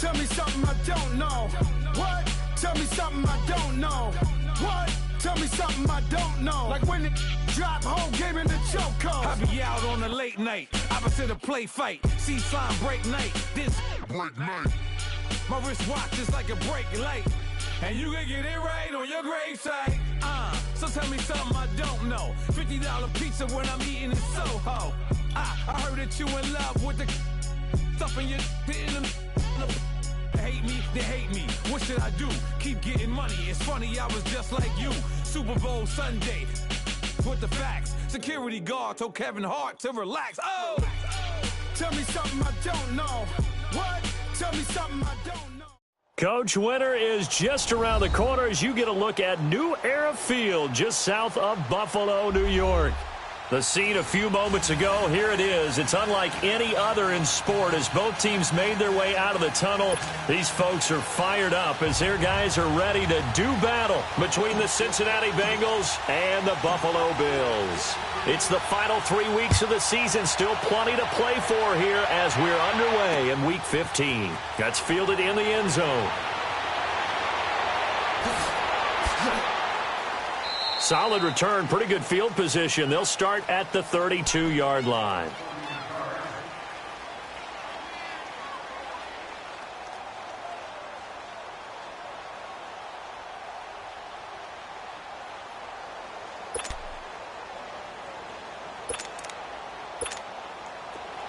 Tell me something I don't know. What? Tell me something I don't know. What? Tell me something I don't know. Like when it drop, whole game in the chokehold. I be out on a late night, opposite a play fight. See sign break night, this break night. My wristwatch is like a brake light, and you can get it right on your gravesite. So tell me something I don't know. $50 pizza when I'm eating in Soho. I heard that you in love with the stuff in your in the. Hate me, they hate me. What should I do? Keep getting money. It's funny, I was just like you. Super Bowl Sunday with the facts. Security guard told Kevin Hart to relax. Oh! Tell me something I don't know. What? Tell me something I don't know. Coach, winter is just around the corner as you get a look at New Era Field just south of Buffalo, New York. The scene a few moments ago, here it is. It's unlike any other in sport as both teams made their way out of the tunnel. These folks are fired up as their guys are ready to do battle between the Cincinnati Bengals and the Buffalo Bills. It's the final 3 weeks of the season. Still plenty to play for here as we're underway in Week 15. That's fielded in the end zone. Solid return, pretty good field position. They'll start at the 32-yard line.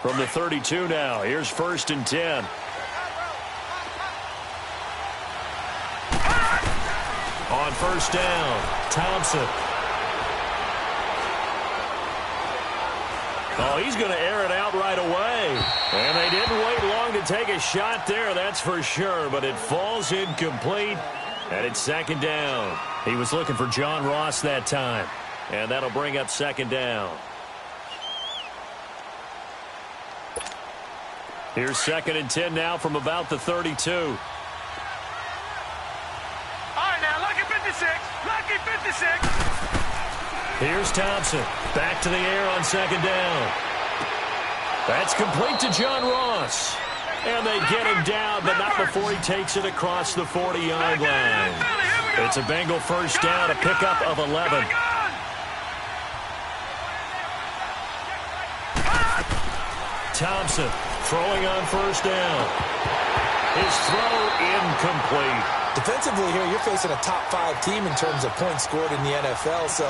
From the 32 now, here's 1st and 10. On 1st down, Thompson. Oh, he's going to air it out right away. And they didn't wait long to take a shot there, that's for sure. But it falls incomplete, and it's 2nd down. He was looking for John Ross that time. And that'll bring up 2nd down. Here's 2nd and 10 now from about the 32. Lucky 56. Here's Thompson. Back to the air on 2nd down. That's complete to John Ross. And they get him down, but not before he takes it across the 40-yard line. It's a Bengal 1st down, a pickup of 11. Thompson throwing on 1st down. His throw incomplete. Defensively here, you're facing a top-5 team in terms of points scored in the NFL. So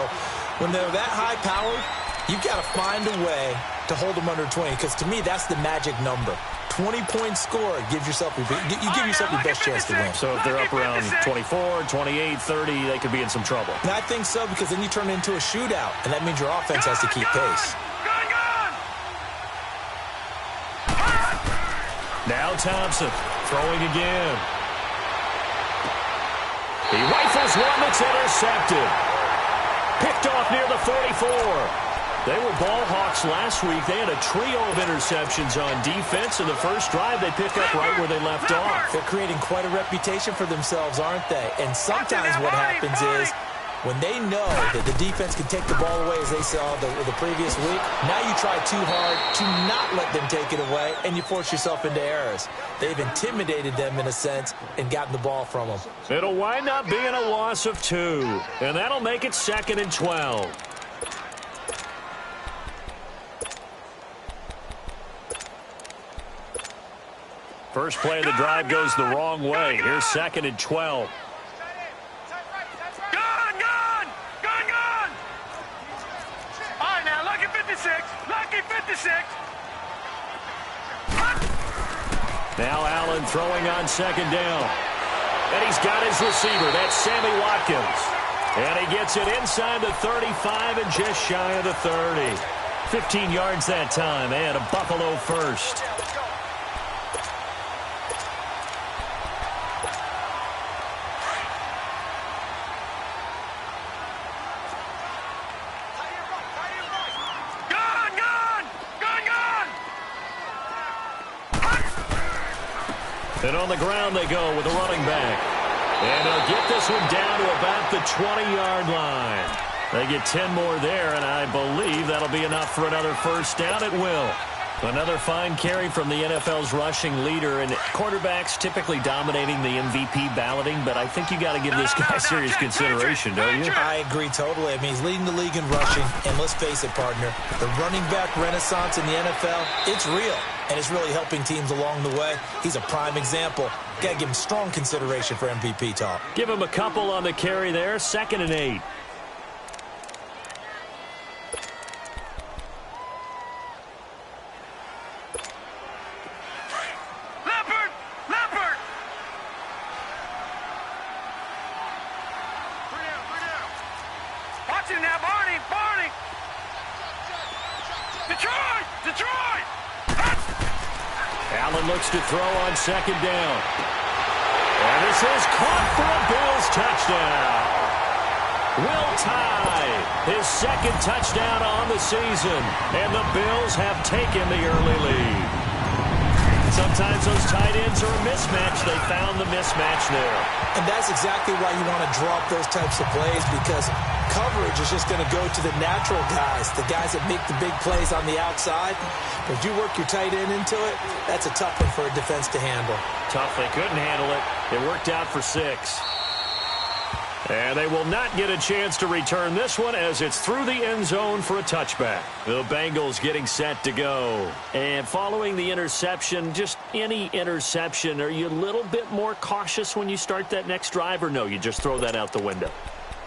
when they're that high-powered, you've got to find a way to hold them under 20. Because to me, that's the magic number. 20 points scored gives yourself you give yourself your best chance to win. So if they're up around 24, 28, 30, they could be in some trouble. And I think so, because then you turn it into a shootout, and that means your offense has to keep pace. Now Thompson throwing again. He rifles one that's intercepted. Picked off near the 44. They were ball hawks last week. They had a trio of interceptions on defense. In the first drive, they pick up right where they left off. They're creating quite a reputation for themselves, aren't they? And sometimes what happens is when they know that the defense can take the ball away, as they saw the previous week, now you try too hard to not let them take it away, and you force yourself into errors. They've intimidated them in a sense and gotten the ball from them. It'll wind up being a loss of 2, and that'll make it 2nd and 12. First play of the drive goes the wrong way. Here's 2nd and 12. Now Allen throwing on 2nd down. And he's got his receiver. That's Sammy Watkins. And he gets it inside the 35 and just shy of the 30. 15 yards that time and a Buffalo first. And on the ground they go with a running back. And they'll get this one down to about the 20-yard line. They get 10 more there, and I believe that'll be enough for another first down. It will. Another fine carry from the NFL's rushing leader, and quarterbacks typically dominating the MVP balloting, but I think you got to give this guy serious consideration, don't you? I agree totally. I mean, he's leading the league in rushing, and let's face it, partner, the running back renaissance in the NFL, it's real, and it's really helping teams along the way. He's a prime example. Got to give him strong consideration for MVP talk. Give him a couple on the carry there, 2nd and 8. Allen looks to throw on 2nd down. And this is caught for a Bills touchdown. Will Tye, his 2nd touchdown on the season. And the Bills have taken the early lead. Sometimes those tight ends are a mismatch. They found the mismatch there. And that's exactly why you want to draw up those types of plays, because coverage is just going to go to the natural guys, the guys that make the big plays on the outside. But if you work your tight end into it, that's a tough one for a defense to handle. Tough. They couldn't handle it. It worked out for 6. And they will not get a chance to return this one as it's through the end zone for a touchback. The Bengals getting set to go. And following the interception, just any interception, are you a little bit more cautious when you start that next drive, or no, you just throw that out the window?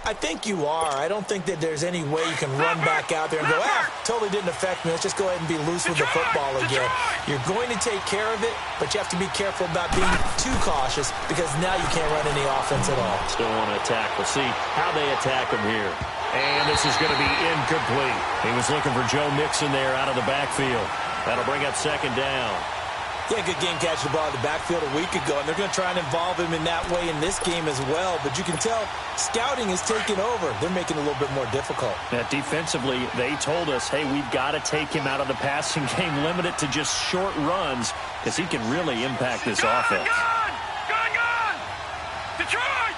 I think you are. I don't think that there's any way you can run back out there and go, totally didn't affect me. Let's just go ahead and be loose with the football again. You're going to take care of it, but you have to be careful about being too cautious, because now you can't run any offense at all. Still want to attack. We'll see how they attack him here. And this is going to be incomplete. He was looking for Joe Mixon there out of the backfield. That'll bring up 2nd down. Yeah, good game catching the ball in the backfield a week ago, and they're going to try and involve him in that way in this game as well. But you can tell scouting is taking over. They're making it a little bit more difficult. Defensively, they told us, hey, we've got to take him out of the passing game, limit it to just short runs, because he can really impact this offense. Gone! Detroit!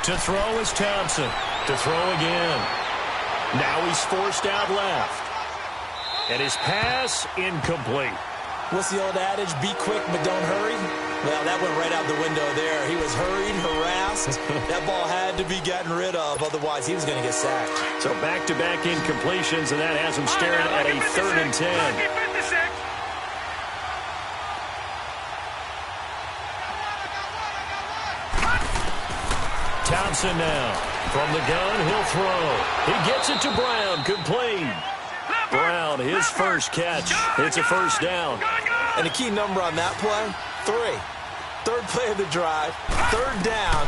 To throw is Thompson. To throw again. Now he's forced out left. And his pass incomplete. What's the old adage? Be quick, but don't hurry. Well, that went right out the window there. He was hurried, harassed. That ball had to be gotten rid of, otherwise he was going to get sacked. So back-to-back incompletions, and that has him staring at a 3rd and 10. Thompson now. From the gun, he'll throw. He gets it to Brown, complete. Brown, his first catch. It's a 1st down. And the key number on that play, 3. 3rd play of the drive, 3rd down.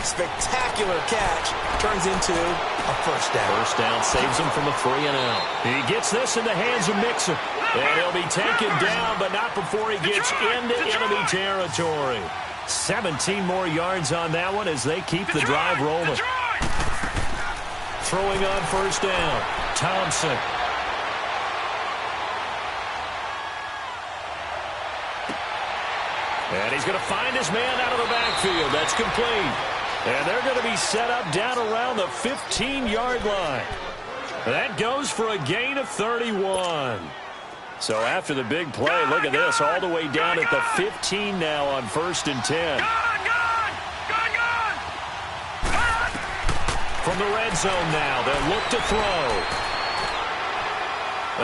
Spectacular catch turns into a 1st down. 1st down saves him from a 3 and out. He gets this in the hands of Mixon. And he'll be taken down, but not before he gets into enemy territory. 17 more yards on that one as they keep the drive rolling. Throwing on 1st down, Thompson. And he's going to find his man out of the backfield. That's complete. And they're going to be set up down around the 15-yard line. That goes for a gain of 31. So after the big play, look at this, all the way down at the 15 now on 1st and 10. From the red zone now, they'll look to throw.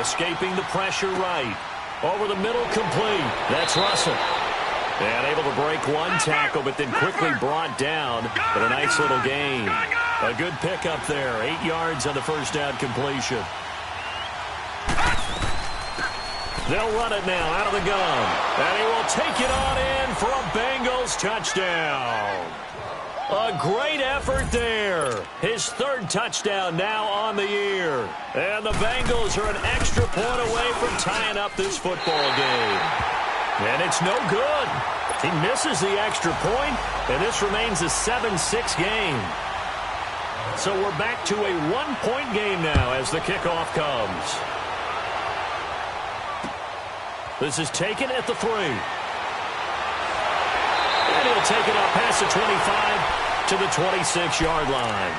Escaping the pressure right. Over the middle, complete. That's Russell. And able to break one tackle, but then quickly brought down. But a nice little gain. A good pickup there. 8 yards on the 1st down completion. They'll run it now out of the gun. And he will take it on in for a Bengals touchdown. A great effort there. His 3rd touchdown now on the year. And the Bengals are an extra point away from tying up this football game. And it's no good. He misses the extra point, and this remains a 7-6 game. So we're back to a 1-point game now as the kickoff comes. This is taken at the 3. And he'll take it up past the 25 to the 26-yard line.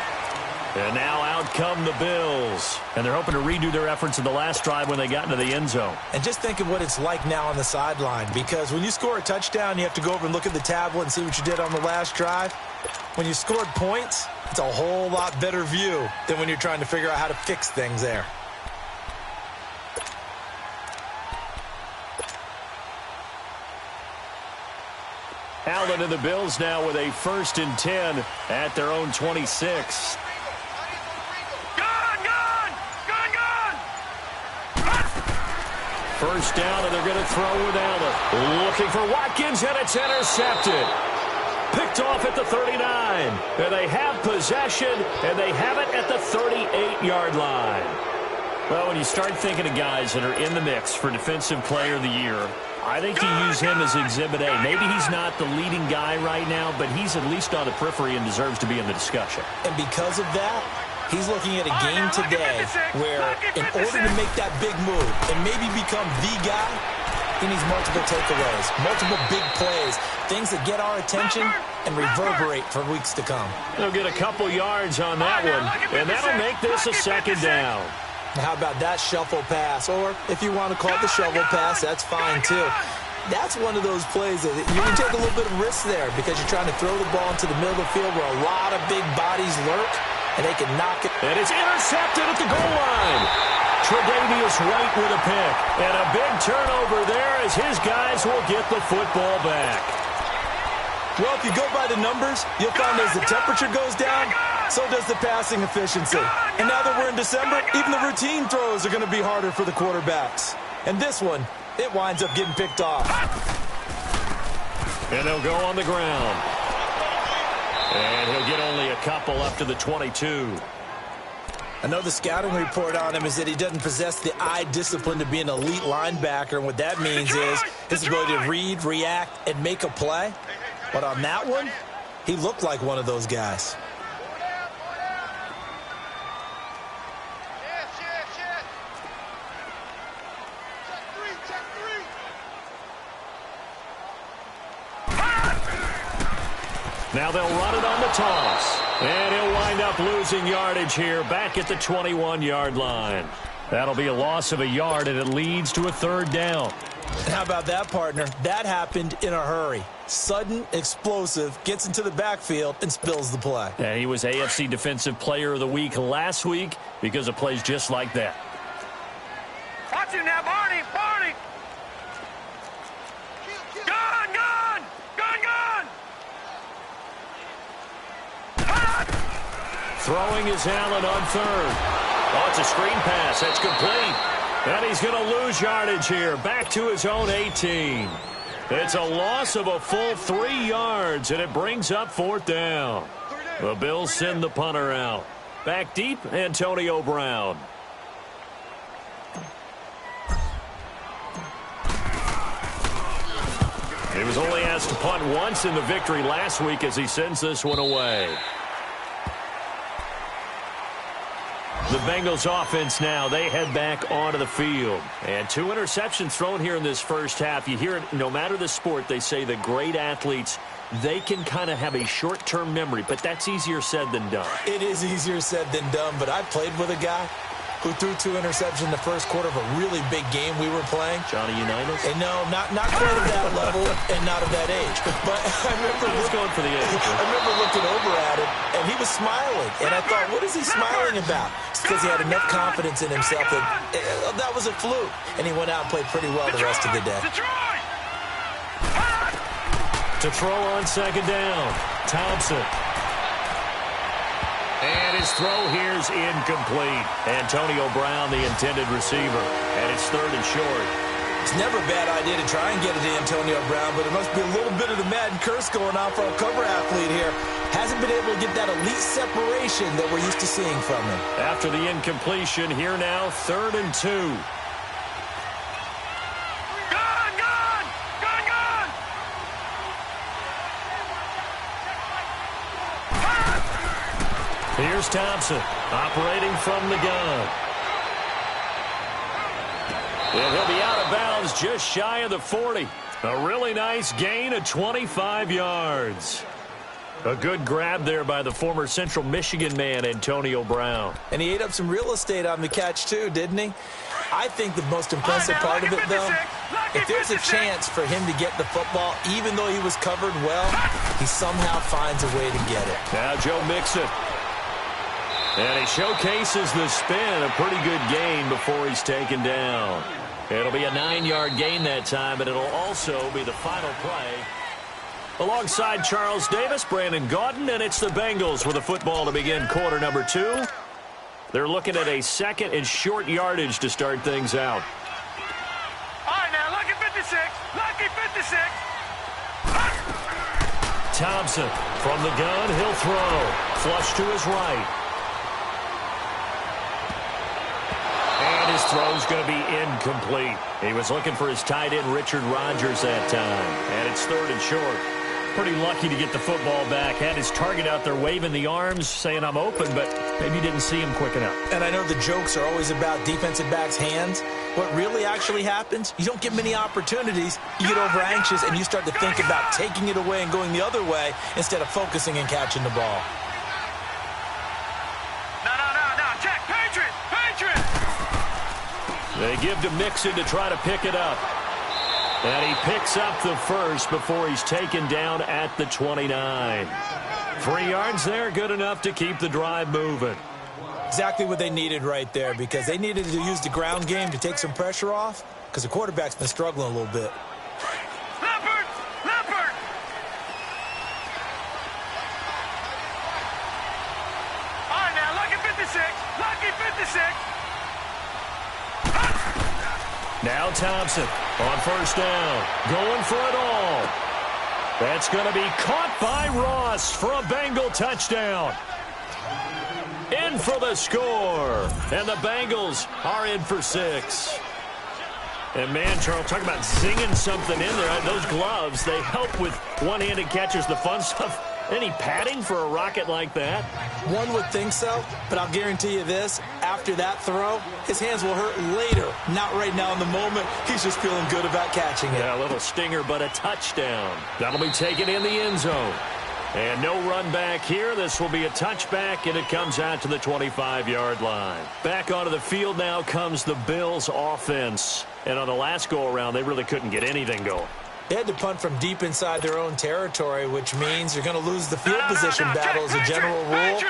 And now out come the Bills. And they're hoping to redo their efforts in the last drive when they got into the end zone. And just think of what it's like now on the sideline, because when you score a touchdown, you have to go over and look at the tablet and see what you did on the last drive. When you scored points, it's a whole lot better view than when you're trying to figure out how to fix things there. Allen and the Bills now with a 1st and 10 at their own 26. First down, and they're going to throw with Allen. Looking for Watkins, and it's intercepted. Picked off at the 39. And they have possession, and they have it at the 38-yard line. Well, when you start thinking of guys that are in the mix for Defensive Player of the Year, I think you use him as Exhibit A. Maybe he's not the leading guy right now, but he's at least on the periphery and deserves to be in the discussion. And because of that, he's looking at a game today where in order to make that big move and maybe become the guy, he needs multiple takeaways, multiple big plays, things that get our attention and reverberate for weeks to come. They'll get a couple yards on that one, and that'll make this a 2nd down. How about that shuffle pass? Or if you want to call it the shovel pass, that's fine too. That's one of those plays that you can take a little bit of risk there because you're trying to throw the ball into the middle of the field where a lot of big bodies lurk, and they can knock it. And it's intercepted at the goal line. Tre'Davious White with a pick. And a big turnover there as his guys will get the football back. Well, if you go by the numbers, you'll find as the temperature goes down, so does the passing efficiency. And now that we're in December, even the routine throws are going to be harder for the quarterbacks. And this one, it winds up getting picked off. And they'll go on the ground. And he'll get only a couple up to the 22. I know the scouting report on him is that he doesn't possess the eye discipline to be an elite linebacker. And what that means is his ability to read, react, and make a play. But on that one, he looked like one of those guys. Now they'll run it on the toss. And he'll wind up losing yardage here back at the 21-yard line. That'll be a loss of a yard, and it leads to a 3rd down. How about that, partner? That happened in a hurry. Sudden, explosive, gets into the backfield, and spills the play. And he was AFC Defensive Player of the Week last week because of plays just like that. Watch him now, Barney! Barney! Gun! Gun! Gun! Gun! Throwing is Allen on 3rd. Oh, it's a screen pass. That's complete. And he's going to lose yardage here. Back to his own 18. It's a loss of a full 3 yards, and it brings up 4th down. The Bills send the punter out. Back deep, Antonio Brown. He was only asked to punt once in the victory last week as he sends this one away. The Bengals offense now, they head back onto the field. And 2 interceptions thrown here in this first half. You hear it, no matter the sport, they say the great athletes, they can kind of have a short-term memory, but that's easier said than done. It is easier said than done, but I played with a guy who threw 2 interceptions in the first quarter of a really big game we were playing. Johnny Unitas? And no, not quite at that level and not of that age. But I remember going for the age. I remember looking over at him, and he was smiling. And I thought, what is he smiling about? It's because he had enough confidence in himself that that was a fluke. And he went out and played pretty well the rest of the day. To throw on 2nd down, Thompson. And his throw here's incomplete. Antonio Brown, the intended receiver. And it's 3rd and short. It's never a bad idea to try and get it to Antonio Brown, but it must be a little bit of the Madden curse going on for a cover athlete here. Hasn't been able to get that elite separation that we're used to seeing from him. After the incompletion, here now, 3rd and 2. Here's Thompson, operating from the gun. And he'll be out of bounds just shy of the 40. A really nice gain of 25 yards. A good grab there by the former Central Michigan man, Antonio Brown. And he ate up some real estate on the catch, too, didn't he? I think the most impressive part of it, though, if there's a chance for him to get the football, even though he was covered well, he somehow finds a way to get it. Now Joe Mixon. And he showcases the spin. A pretty good gain before he's taken down. It'll be a 9-yard gain that time, but it'll also be the final play. Alongside Charles Davis, Brandon Gaudin, and it's the Bengals with a football to begin quarter number 2. They're looking at a second and short yardage to start things out. All right, now, lucky 56. Lucky 56. Thompson from the gun. He'll throw. Flush to his right. And his throw's going to be incomplete. He was looking for his tight end, Richard Rodgers, that time. And it's third and short. Pretty lucky to get the football back. Had his target out there waving the arms, saying I'm open, but maybe didn't see him quick enough. And I know the jokes are always about defensive backs' hands. What really actually happens, you don't get many opportunities. You get over anxious, and you start to think about taking it away and going the other way instead of focusing and catching the ball. No. Check. Patriot. They give to Mixon to try to pick it up. And he picks up the first before he's taken down at the 29. 3 yards there, good enough to keep the drive moving. Exactly what they needed right there, because they needed to use the ground game to take some pressure off, because the quarterback's been struggling a little bit. Leopard. All right, now, lucky 56. Lucky 56. Now Thompson on first down, going for it all. That's going to be caught by Ross for a Bengal touchdown. In for the score, and the Bengals are in for 6. And man, Charles, talk about zinging something in there. Those gloves, they help with one-handed catches, the fun stuff. Any padding for a rocket like that? One would think so, but I'll guarantee you this. After that throw, his hands will hurt later. Not right now in the moment. He's just feeling good about catching it. Yeah, a little stinger, but a touchdown. That'll be taken in the end zone. And no run back here. This will be a touchback, and it comes out to the 25-yard line. Back onto the field now comes the Bills' offense. And on the last go-around, they really couldn't get anything going. They had to punt from deep inside their own territory, which means you're going to lose the field position battle as a general rule.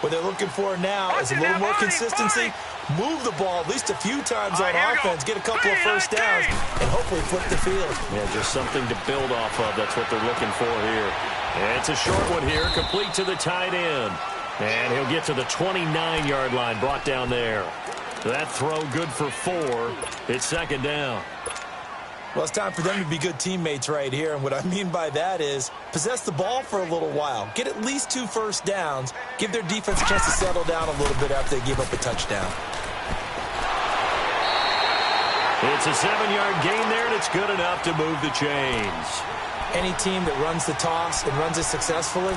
What they're looking for now is a little more consistency, move the ball at least a few times on offense, get a couple of first downs, and hopefully flip the field. Yeah, just something to build off of. That's what they're looking for here. And it's a short one here, complete to the tight end. And he'll get to the 29-yard line, brought down there. That throw good for 4. It's second down. Well, it's time for them to be good teammates right here, and what I mean by that is possess the ball for a little while, get at least 2 first downs, give their defense a chance to settle down a little bit after they give up a touchdown. It's a 7-yard gain there, and it's good enough to move the chains. Any team that runs the toss and runs it successfully,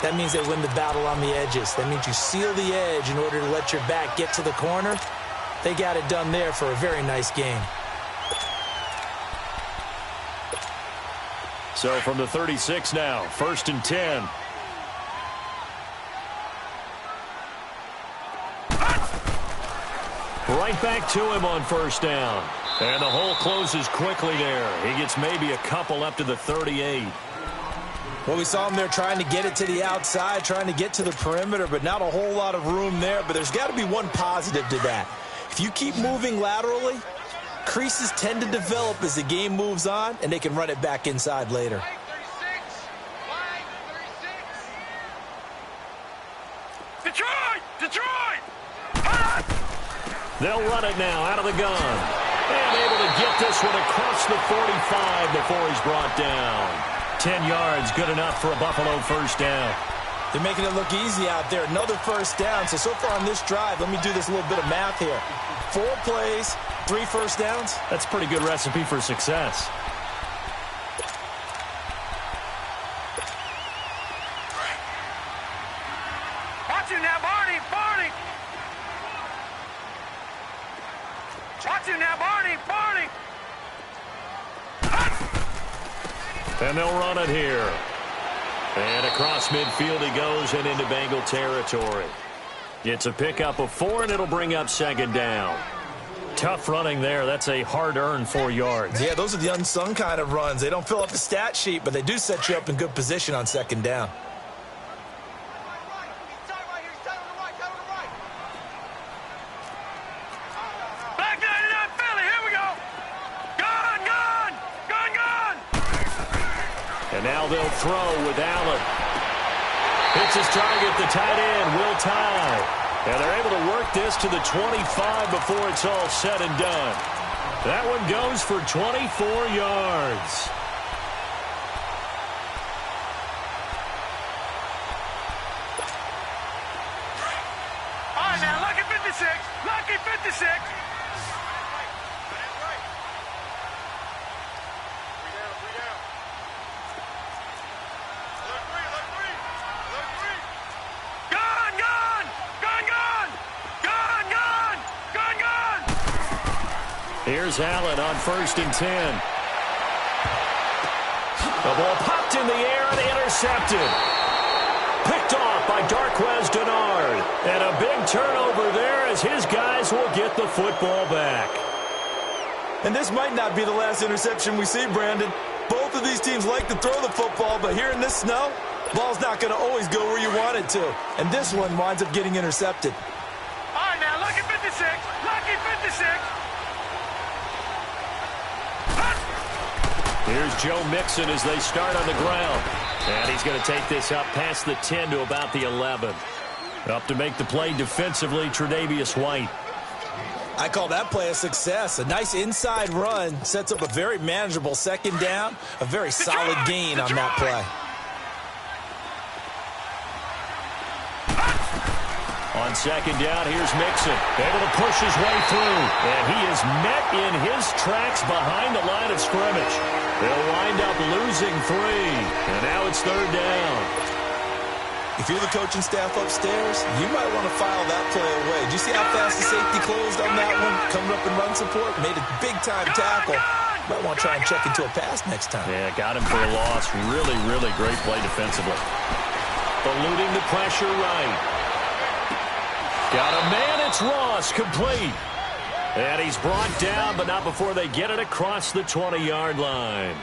that means they win the battle on the edges. That means you seal the edge in order to let your back get to the corner. They got it done there for a very nice gain. So from the 36 now, 1st and 10. Right back to him on first down. And the hole closes quickly there. He gets maybe a couple up to the 38. Well, we saw him there trying to get it to the outside, trying to get to the perimeter, but not a whole lot of room there. But there's got to be one positive to that. If you keep moving laterally, creases tend to develop as the game moves on, and they can run it back inside later. Detroit! They'll run it now out of the gun. And able to get this one across the 45 before he's brought down. 10 yards, good enough for a Buffalo first down. They're making it look easy out there. Another first down. So far on this drive, let me do this little bit of math here. 4 plays, 3 first downs. That's a pretty good recipe for success. Watch him now, Barney! Watch him now, Barney! And they'll run it here. And across midfield he goes and into Bengal territory. It's a pickup of 4, and it'll bring up second down. Tough running there. That's a hard-earned 4 yards. Yeah, those are the unsung kind of runs. They don't fill up the stat sheet, but they do set you up in good position on second down. And now they'll throw with Allen. Hits his target, the tight end, Will Tye. And they're able to work this to the 25 before it's all said and done. That one goes for 24 yards. All right, now, lucky 56. Lucky 56. Here's Allen on 1st and 10. The ball popped in the air and intercepted. Picked off by Darquez Denard. And a big turnover there as his guys will get the football back. And this might not be the last interception we see, Brandon. Both of these teams like to throw the football, but here in this snow, ball's not going to always go where you want it to. And this one winds up getting intercepted. All right, now, lucky 56. Lucky 56. Here's Joe Mixon as they start on the ground. And he's going to take this up past the 10 to about the 11. Up to make the play defensively, Tre'Davious White. I call that play a success. A nice inside run sets up a very manageable second down. A very solid gain on that play. On second down, here's Mixon. Able to push his way through. And he is met in his tracks behind the line of scrimmage. They'll wind up losing 3. And now it's third down. If you're the coaching staff upstairs, you might want to file that play away. Did you see how fast the safety closed on that one? Coming up in run support, made a big-time tackle. Might want to try and check into a pass next time. Yeah, got him for a loss. Really, really great play defensively. Eluding the pressure right. Got a man, it's Ross, complete. And he's brought down, but not before they get it across the 20-yard line.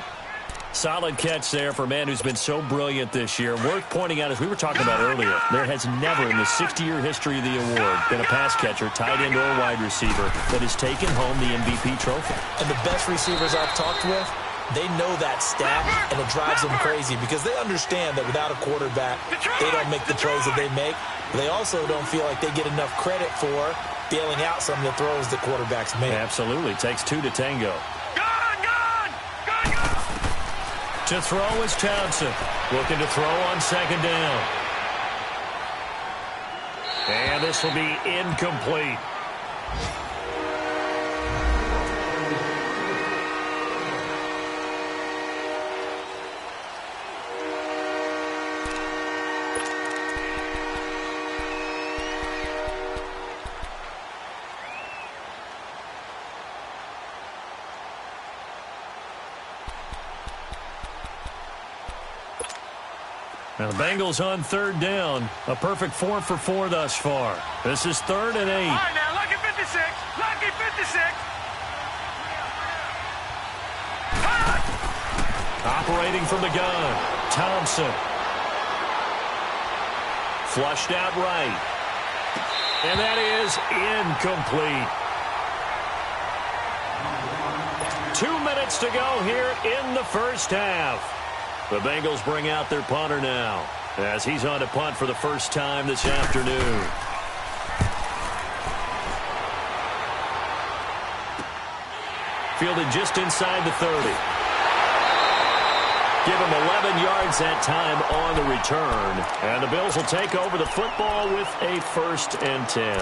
Solid catch there for a man who's been so brilliant this year. Worth pointing out, as we were talking about earlier, there has never in the 60-year history of the award been a pass catcher, tight end, or wide receiver that has taken home the MVP trophy. And the best receivers I've talked with, they know that stat, and it drives them crazy because they understand that without a quarterback, they don't make the plays that they make. They also don't feel like they get enough credit for bailing out some of the throws that quarterbacks make. Absolutely. Takes 2 to tango. To throw is Townsend. Looking to throw on second down. And this will be incomplete. Now the Bengals on third down. A perfect 4 for 4 thus far. This is 3rd and 8. All right, now, lucky 56. Lucky 56. Operating from the gun. Thompson. Flushed out right. And that is incomplete. 2 minutes to go here in the first half. The Bengals bring out their punter now as he's on to punt for the first time this afternoon. Fielded just inside the 30. Give him 11 yards that time on the return. And the Bills will take over the football with a 1st and 10.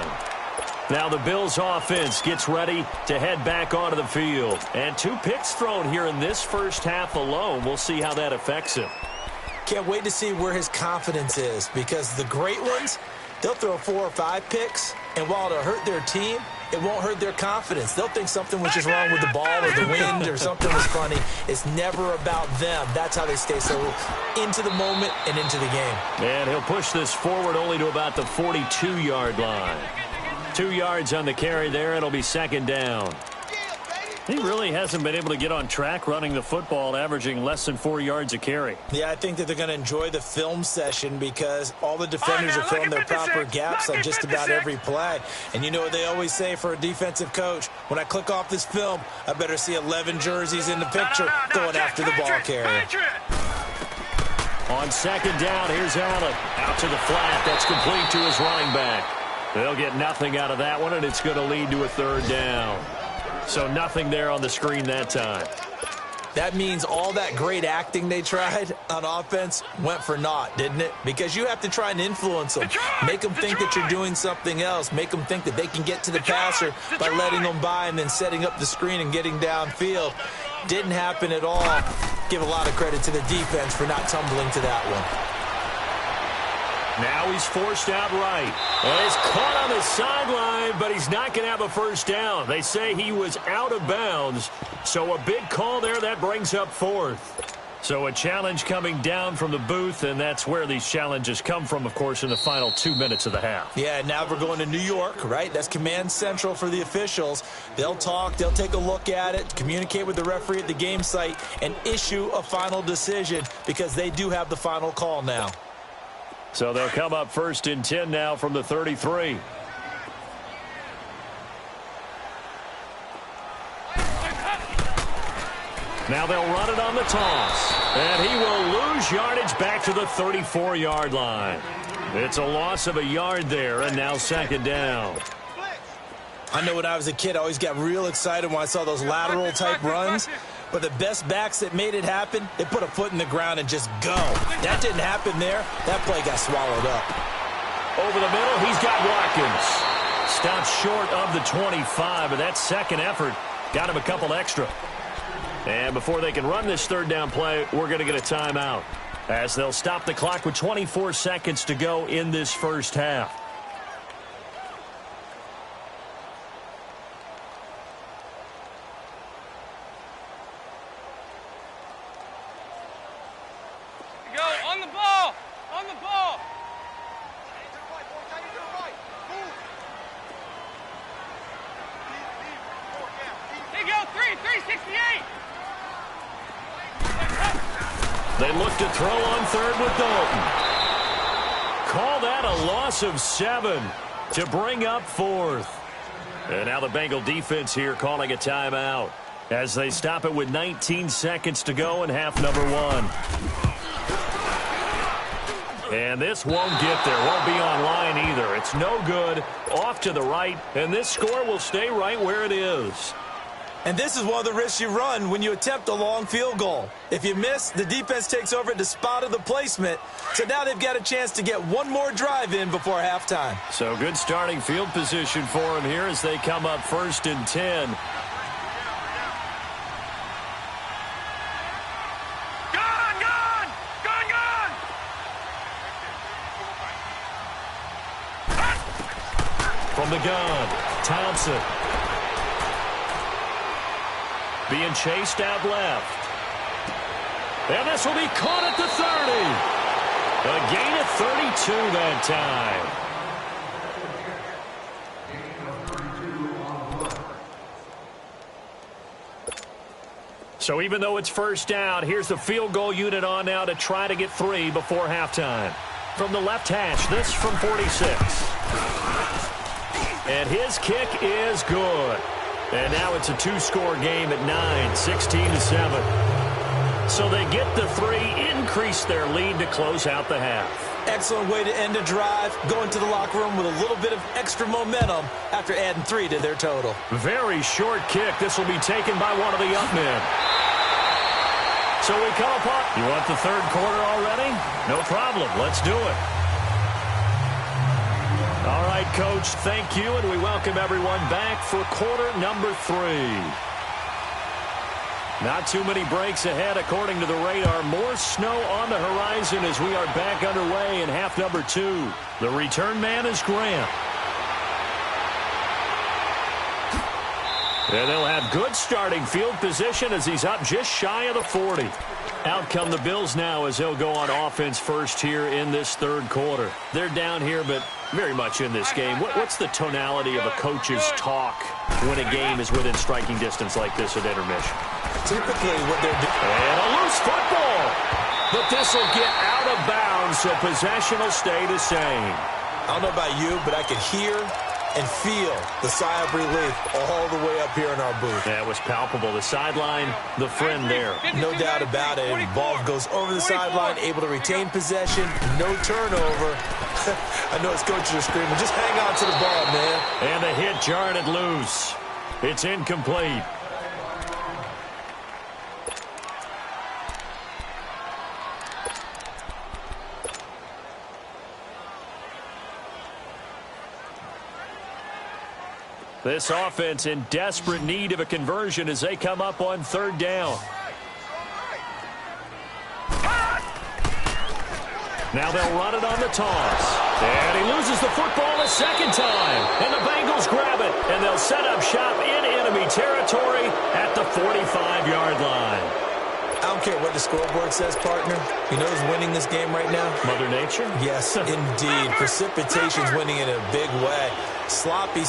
Now the Bills offense gets ready to head back onto the field. And 2 picks thrown here in this first half alone. We'll see how that affects him. Can't wait to see where his confidence is because the great ones, they'll throw 4 or 5 picks. And while it'll hurt their team, it won't hurt their confidence. They'll think something was just wrong with the ball or the wind or something was funny. It's never about them. That's how they stay so into the moment and into the game. And he'll push this forward only to about the 42-yard line. 2 yards on the carry there. It'll be second down. He really hasn't been able to get on track running the football, averaging less than 4 yards a carry. Yeah, I think that they're going to enjoy the film session because all the defenders are filling their proper gaps on just about every play. And you know what they always say for a defensive coach? When I click off this film, I better see 11 jerseys in the picture going after the ball carrier. On second down, here's Allen. Out to the flat. That's complete to his running back. They'll get nothing out of that one, and it's going to lead to a third down. So nothing there on the screen that time. That means all that great acting they tried on offense went for naught, didn't it? Because you have to try and influence them. Make them think that you're doing something else. Make them think that they can get to the passer by letting them by and then setting up the screen and getting downfield. Didn't happen at all. Give a lot of credit to the defense for not tumbling to that one. Now he's forced out right. And he's caught on the sideline, but he's not going to have a first down. They say he was out of bounds. So a big call there. That brings up fourth. So a challenge coming down from the booth, and that's where these challenges come from, of course, in the final 2 minutes of the half. Yeah, now we're going to New York, right? That's command central for the officials. They'll talk, they'll take a look at it, communicate with the referee at the game site, and issue a final decision because they do have the final call now. So they'll come up first and 10 now from the 33. Now they'll run it on the toss. And he will lose yardage back to the 34-yard line. It's a loss of a yard there, and now second down. I know when I was a kid, I always got real excited when I saw those lateral-type runs. But the best backs that made it happen, they put a foot in the ground and just go. That didn't happen there. That play got swallowed up. Over the middle, he's got Watkins. Stopped short of the 25, but that second effort got him a couple extra. And before they can run this third down play, we're going to get a timeout, as they'll stop the clock with 24 seconds to go in this first half. They look to throw on third with Dalton. Call that a loss of 7 to bring up fourth. And now the Bengal defense here calling a timeout as they stop it with 19 seconds to go in half number 1. And this won't get there. Won't be on line either. It's no good. Off to the right. And this score will stay right where it is. And this is one of the risks you run when you attempt a long field goal. If you miss, the defense takes over at the spot of the placement. So now they've got a chance to get one more drive in before halftime. So good starting field position for them here as they come up first and 10. From the gun, Thompson. Being chased out left. And this will be caught at the 30. A gain of 32 that time. So even though it's first down, here's the field goal unit on now to try to get 3 before halftime. From the left hash, this from 46. And his kick is good. And now it's a 2-score game at 9, 16-7. So they get the 3, increase their lead to close out the half. Excellent way to end a drive, going to the locker room with a little bit of extra momentum after adding 3 to their total. Very short kick. This will be taken by one of the up men. So we come upon. You want the third quarter already? No problem. Let's do it. All right, Coach, thank you, and we welcome everyone back for quarter number 3. Not too many breaks ahead, according to the radar. More snow on the horizon as we are back underway in half number 2. The return man is Grant. And they'll have good starting field position as he's up just shy of the 40. Out come the Bills now as they'll go on offense first here in this third quarter. They're down here, but very much in this game. What's the tonality of a coach's talk when a game is within striking distance like this at intermission? Typically what they're doing. And a loose football. But this will get out of bounds, so possession will stay the same. I don't know about you, but I could hear and feel the sigh of relief all the way up here in our booth. That was palpable. The sideline, the friend there. No doubt about it. Ball goes over the sideline, able to retain possession, no turnover. I know his coaches are screaming, just hang on to the ball, man. And the hit jarred it loose. It's incomplete. This offense in desperate need of a conversion as they come up on third down. Now they'll run it on the toss. And he loses the football a second time. And the Bengals grab it. And they'll set up shop in enemy territory at the 45-yard line. I don't care what the scoreboard says, partner. You know who's winning this game right now? Mother Nature? Yes, indeed. Precipitation's winning in a big way. Sloppy.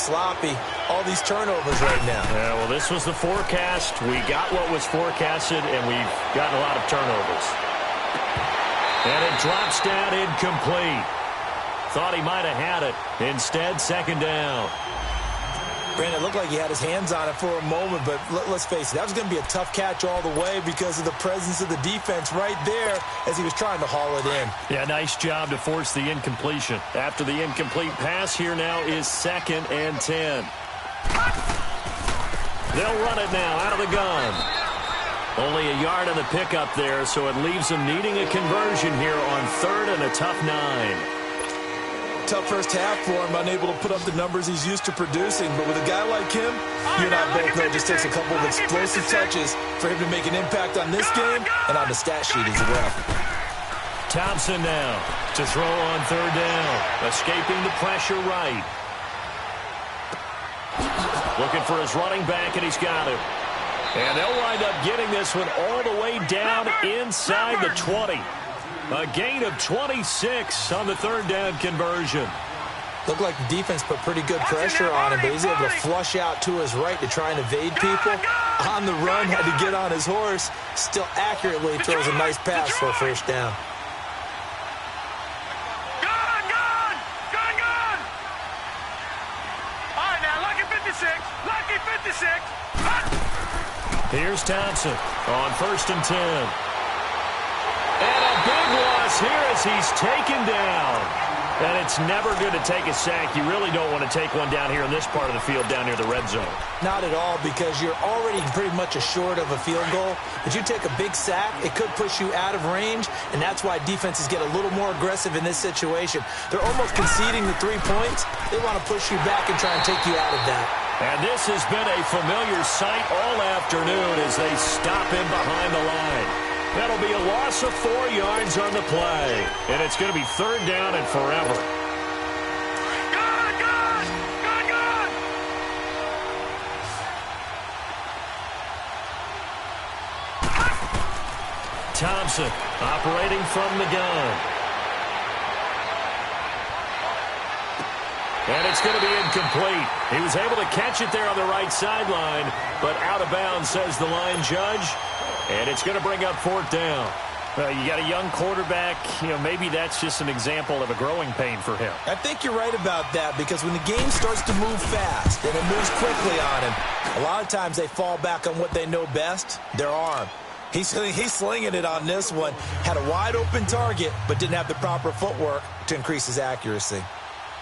All these turnovers right now. Yeah, well, this was the forecast. We got what was forecasted, and we've gotten a lot of turnovers. And it drops down incomplete. Thought he might have had it. Instead, second down. Brandon, it looked like he had his hands on it for a moment, but let's face it, that was going to be a tough catch all the way because of the presence of the defense right there as he was trying to haul it in. Yeah, nice job to force the incompletion. After the incomplete pass, here now is 2nd and 10. They'll run it now out of the gun. Only a yard on the pickup there, so it leaves them needing a conversion here on 3rd and a tough 9. Tough first half for him, unable to put up the numbers he's used to producing. But with a guy like him, you and I both know it just takes a couple of explosive touches for him to make an impact on this game and on the stat sheet as well. Thompson now to throw on third down. Escaping the pressure right. Looking for his running back, and he's got him. And they'll wind up getting this one all the way down inside the 20. A gain of 26 on the third down conversion. Looked like the defense put pretty good pressure on him, but he's able to flush out to his right to try and evade people. On the run, had to get on his horse. Still accurately throws a nice pass for a first down. Gone! All right, now, lucky 56. Here's Thompson on 1st and 10. And a big loss here as he's taken down. And it's never good to take a sack. You really don't want to take one down here in this part of the field, down near the red zone. Not at all, because you're already pretty much assured of a field goal. But you take a big sack, it could push you out of range, and that's why defenses get a little more aggressive in this situation. They're almost conceding the 3 points. They want to push you back and try and take you out of that. And this has been a familiar sight all afternoon as they stop him behind the line. That'll be a loss of 4 yards on the play. And it's going to be third down and forever. Gone! Thompson operating from the gun. And it's going to be incomplete. He was able to catch it there on the right sideline, but out of bounds, says the line judge. And it's going to bring up 4th down. You got a young quarterback. Maybe that's just an example of a growing pain for him. I think you're right about that, because when the game starts to move fast and it moves quickly on him, a lot of times they fall back on what they know best, their arm. He's slinging it on this one. Had a wide open target, but didn't have the proper footwork to increase his accuracy.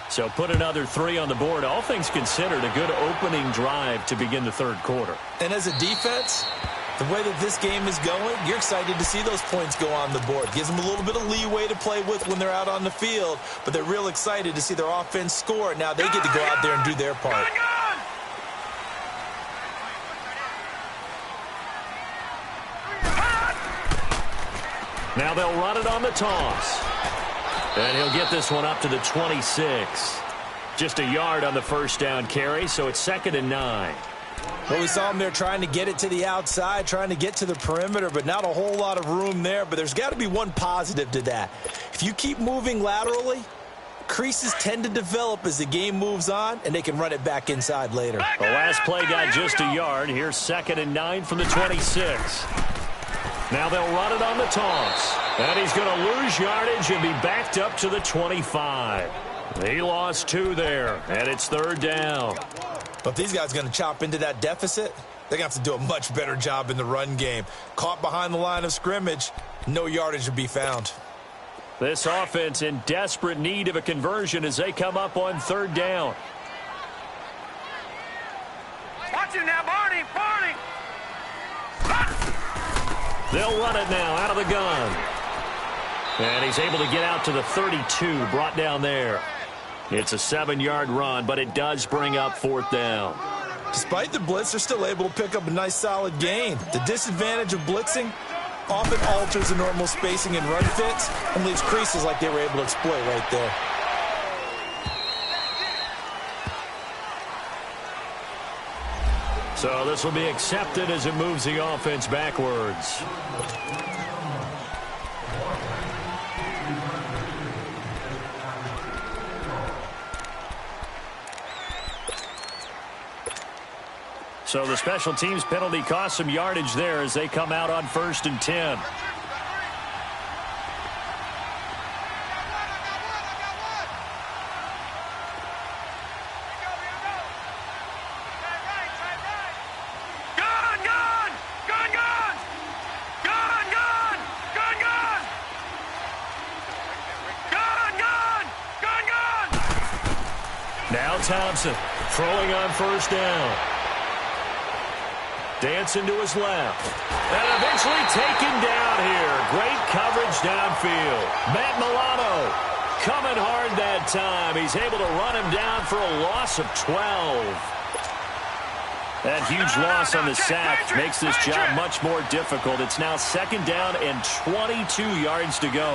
So put another 3 on the board. All things considered, a good opening drive to begin the third quarter. And as a defense, the way that this game is going, you're excited to see those points go on the board. Gives them a little bit of leeway to play with when they're out on the field, but they're real excited to see their offense score. Now they get to go out there and do their part. Now they'll run it on the toss. And he'll get this one up to the 26. Just a yard on the first down carry, so it's 2nd and 9. Well, we saw him there trying to get it to the outside, trying to get to the perimeter, but not a whole lot of room there. But there's got to be one positive to that. If you keep moving laterally, creases tend to develop as the game moves on, and they can run it back inside later. The last play got just a yard. Here's 2nd and 9 from the 26. Now they'll run it on the toss. And he's going to lose yardage and be backed up to the 25. He lost 2 there, and it's 3rd down. But if these guys are going to chop into that deficit, they're going to have to do a much better job in the run game. Caught behind the line of scrimmage, no yardage to be found. This offense in desperate need of a conversion as they come up on 3rd down. Watch it now, Barney. They'll run it now out of the gun. And he's able to get out to the 32, brought down there. It's a 7-yard run, but it does bring up 4th down. Despite the blitz, they're still able to pick up a nice solid gain. The disadvantage of blitzing often alters the normal spacing and run fits and leaves creases like they were able to exploit right there. So this will be accepted as it moves the offense backwards. So the special teams penalty cost some yardage there as they come out on 1st and 10. Now Thompson throwing on 1st down. Dancing to his left. And eventually taken down here. Great coverage downfield. Matt Milano coming hard that time. He's able to run him down for a loss of 12. That huge loss on the sack makes this job much more difficult. It's now 2nd down and 22 yards to go.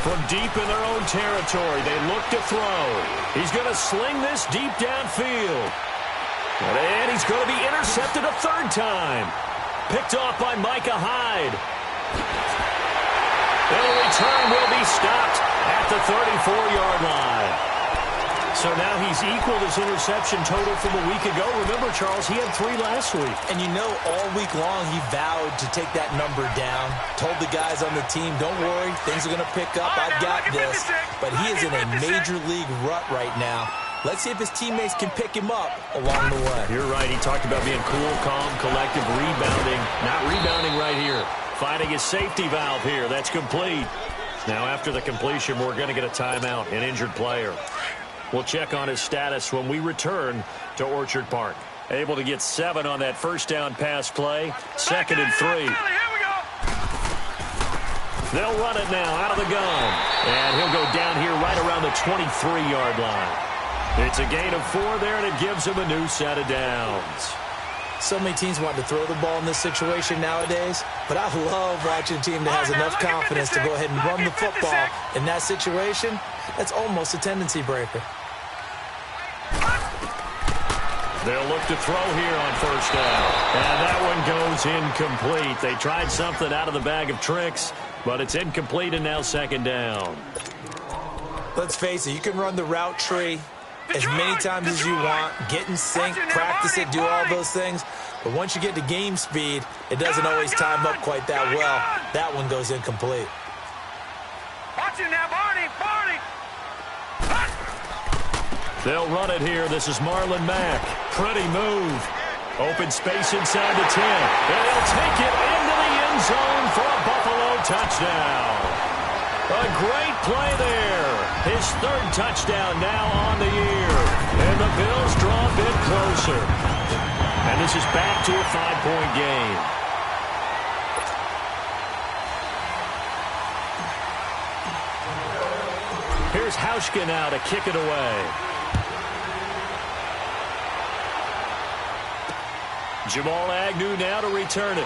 From deep in their own territory, they look to throw. He's going to sling this deep downfield. And he's going to be intercepted a 3rd time. Picked off by Micah Hyde. The return will be stopped at the 34-yard line. So now he's equaled his interception total from a week ago. Remember, Charles, he had 3 last week. And you know, all week long he vowed to take that number down. Told the guys on the team, don't worry, things are going to pick up. I've got this. But he is in a major league rut right now. Let's see if his teammates can pick him up along the way. You're right. He talked about being cool, calm, collective, rebounding. Not rebounding right here. Finding his safety valve here. That's complete. Now, after the completion, we're going to get a timeout, an injured player. We'll check on his status when we return to Orchard Park. Able to get 7 on that 1st down pass play. 2nd and 3. They'll run it now out of the gun. And he'll go down here right around the 23-yard line. It's a gain of 4 there, and it gives him a new set of downs. So many teams want to throw the ball in this situation nowadays, but I love watching a team that has enough confidence to go ahead and run the football in that situation. That's almost a tendency breaker. They'll look to throw here on 1st down. And that one goes incomplete. They tried something out of the bag of tricks, but it's incomplete and now 2nd down. Let's face it, you can run the route tree as many times as you want, get in sync, practice it, do all those things. But once you get to game speed, it doesn't always time up quite that well. That one goes incomplete. Watch it now, Barney. They'll run it here. This is Marlon Mack. Pretty move. Open space inside the 10. And they'll take it into the end zone for a Buffalo touchdown. A great play there. His 3rd touchdown now on the year. And the Bills draw a bit closer. And this is back to a 5-point game. Here's Hauschka now to kick it away. Jamal Agnew now to return it.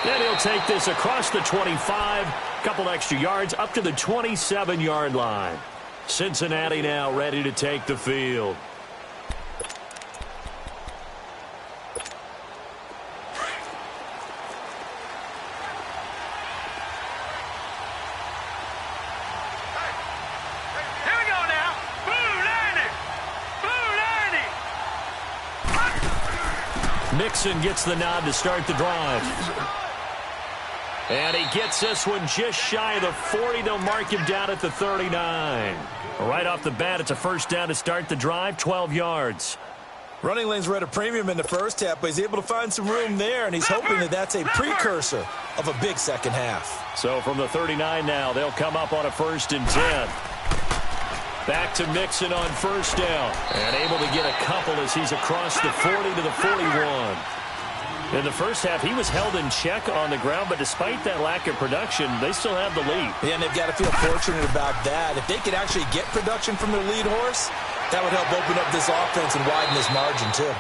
And he'll take this across the 25, couple extra yards up to the 27-yard line. Cincinnati now ready to take the field. Mixon gets the nod to start the drive. And he gets this one just shy of the 40. They'll mark him down at the 39. Right off the bat, it's a first down to start the drive, 12 yards. Running lanes were at a premium in the first half, but he's able to find some room there, and he's hoping that that's a precursor of a big second half. So from the 39 now, they'll come up on a 1st and 10. Back to Mixon on first down. And able to get a couple as he's across the 40 to the 41. In the first half, he was held in check on the ground, but despite that lack of production, they still have the lead. Yeah, and they've got to feel fortunate about that. If they could actually get production from their lead horse, that would help open up this offense and widen this margin, too.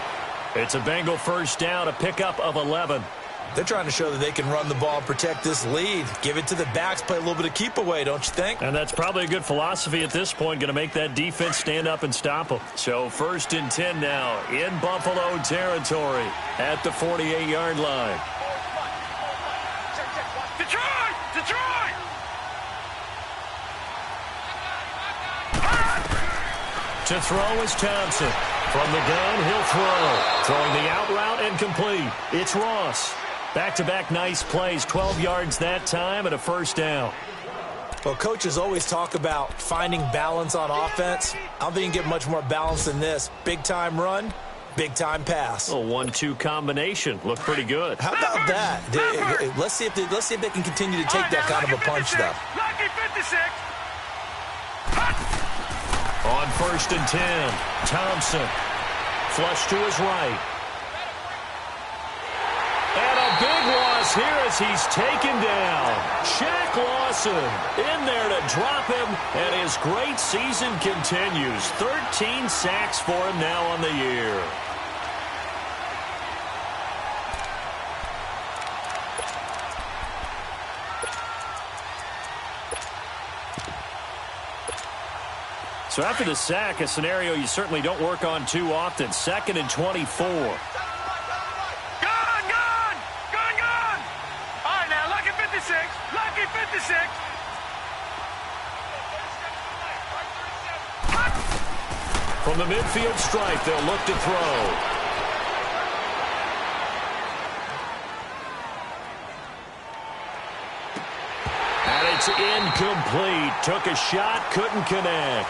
It's a Bengal first down, a pickup of 11. They're trying to show that they can run the ball and protect this lead. Give it to the backs, play a little bit of keep away, don't you think? And that's probably a good philosophy at this point, going to make that defense stand up and stop them. So 1st and 10 now in Buffalo territory at the 48-yard line. Detroit! Detroit! To throw is Thompson. From the gun, he'll throw. Throwing the out route and complete. It's Ross. Back-to-back nice plays, 12 yards that time and a first down. Well, coaches always talk about finding balance on offense. I don't think you can get much more balance than this. Big-time run, big-time pass. A 1-2 combination. Looked pretty good. How about that? Let's see if they can continue to take that kind of a punch, though. Lucky 56. On 1st and 10, Thompson. Flush to his right. And a big loss here as he's taken down. Shaq Lawson in there to drop him, and his great season continues. 13 sacks for him now on the year. So after the sack, a scenario you certainly don't work on too often. 2nd and 24. Gone! All right, now, lucky 56. Lucky 56. From the midfield stripe, they'll look to throw. And it's incomplete. Took a shot, couldn't connect.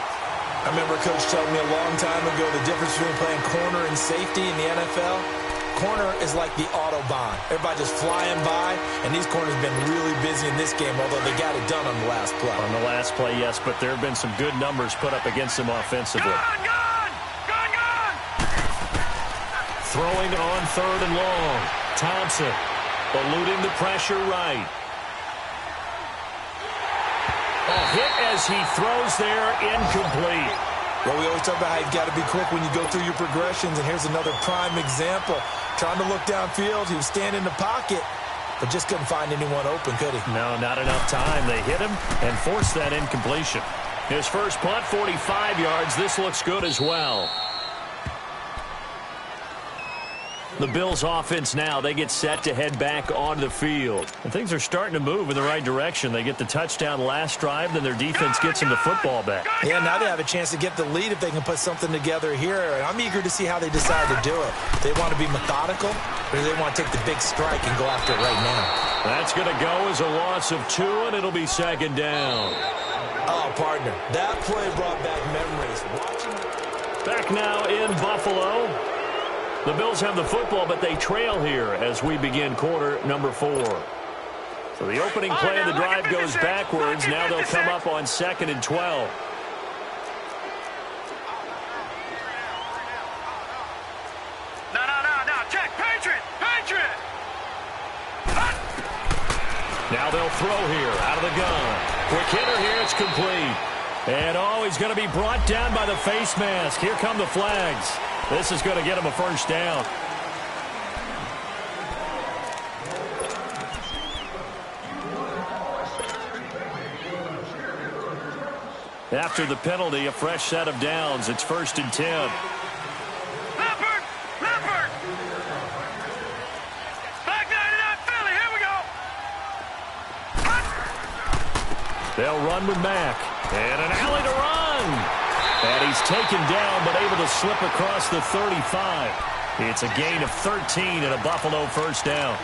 I remember a coach telling me a long time ago the difference between playing corner and safety in the NFL. Corner is like the Autobahn. Everybody just flying by, and these corners have been really busy in this game, although they got it done on the last play. On the last play, yes, but there have been some good numbers put up against them offensively. Gone! Throwing on 3rd and long. Thompson eluding the pressure right. A hit as he throws there, incomplete. Well, we always talk about how you've got to be quick when you go through your progressions, and here's another prime example. Trying to look downfield, he was standing in the pocket, but just couldn't find anyone open, could he? No, not enough time. They hit him and forced that incompletion. His first punt, 45 yards. This looks good as well. The Bills offense now, they get set to head back onto the field. And things are starting to move in the right direction. They get the touchdown last drive, then their defense gets them the football back. Yeah, now they have a chance to get the lead if they can put something together here. And I'm eager to see how they decide to do it. They want to be methodical, or do they want to take the big strike and go after it right now? That's going to go as a loss of 2, and it'll be 2nd down. Oh, partner, that play brought back memories. Back now in Buffalo. The Bills have the football, but they trail here as we begin quarter number 4. So the opening play of the drive goes backwards. Now they'll come up on 2nd and 12. No. Check. Patriot. Now they'll throw here out of the gun. Quick hitter here. It's complete. And, he's going to be brought down by the face mask. Here come the flags. This is going to get him a first down. After the penalty, a fresh set of downs. It's 1st and 10. Leopard! Leopard! Back 99 Philly, here we go! They'll run with Mack. And an alley to run. And he's taken down, but able to slip across the 35. It's a gain of 13 and a Buffalo first down.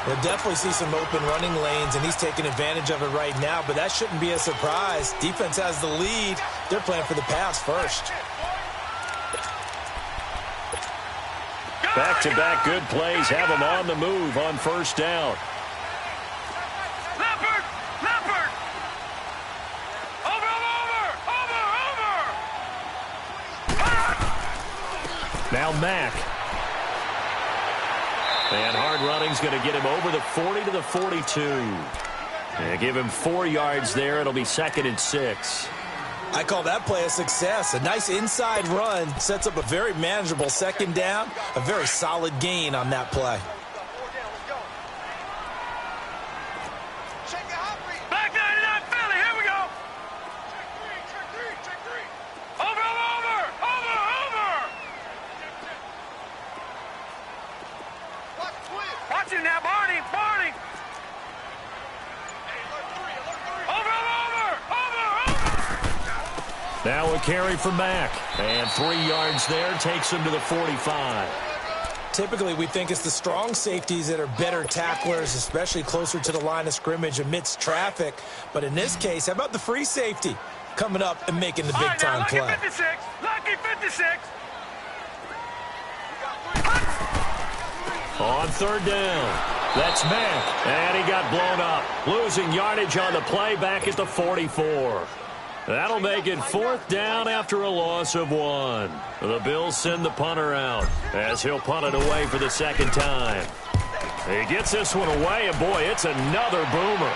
We'll definitely see some open running lanes, and he's taking advantage of it right now, but that shouldn't be a surprise. Defense has the lead. They're playing for the pass first. Back-to-back good plays have them on the move on first down. Leopard! Leopard! Over! Now Mack. And hard running's going to get him over the 40 to the 42. Yeah, give him 4 yards there. It'll be 2nd and 6. I call that play a success. A nice inside run sets up a very manageable 2nd down. A very solid gain on that play. Back 99 Philly, here we go! Over! Watch it now, Barney! Over! Now a carry for Mack. And 3 yards there takes him to the 45. Typically, we think it's the strong safeties that are better tacklers, especially closer to the line of scrimmage amidst traffic. But in this case, how about the free safety coming up and making the big-time play? Lucky 56! Lucky 56! On 3rd down, that's Mack. And he got blown up. Losing yardage on the play back at the 44. That'll make it 4th down after a loss of 1. The Bills send the punter out as he'll punt it away for the 2nd time. He gets this one away, and boy, it's another boomer.